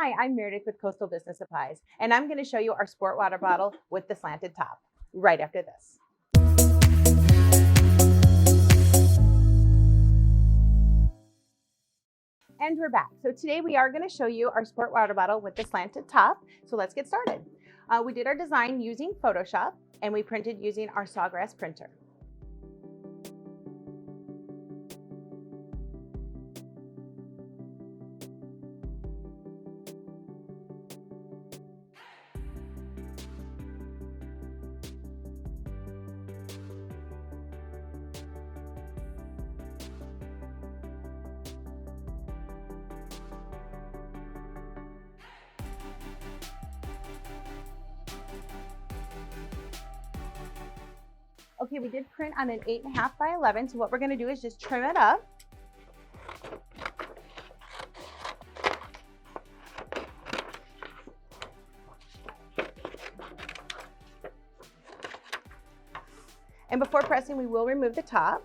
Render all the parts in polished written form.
Hi, I'm Meredith with Coastal Business Supplies, and I'm going to show you our sport water bottle with the slanted top right after this. And we're back. So today we are going to show you our sport water bottle with the slanted top. So let's get started. We did our design using Photoshop, and we printed using our Sawgrass printer. Okay, we did print on an 8.5 by 11, so what we're going to do is just trim it up. And before pressing, we will remove the top.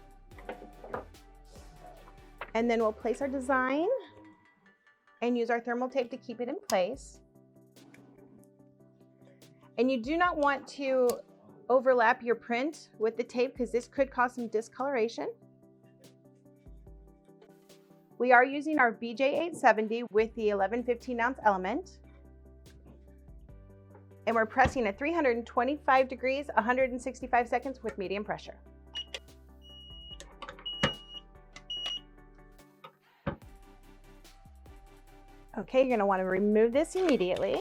And then we'll place our design and use our thermal tape to keep it in place. And you do not want to overlap your print with the tape because this could cause some discoloration. We are using our BJ870 with the 11/15-ounce element. And we're pressing at 325 degrees, 165 seconds with medium pressure. Okay, you're going to want to remove this immediately.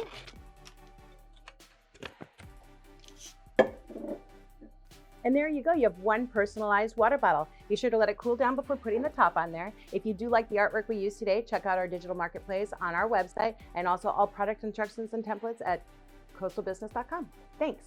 And there you go, you have one personalized water bottle. Be sure to let it cool down before putting the top on there. If you do like the artwork we used today, check out our digital marketplace on our website and also all product instructions and templates at coastalbusiness.com. Thanks.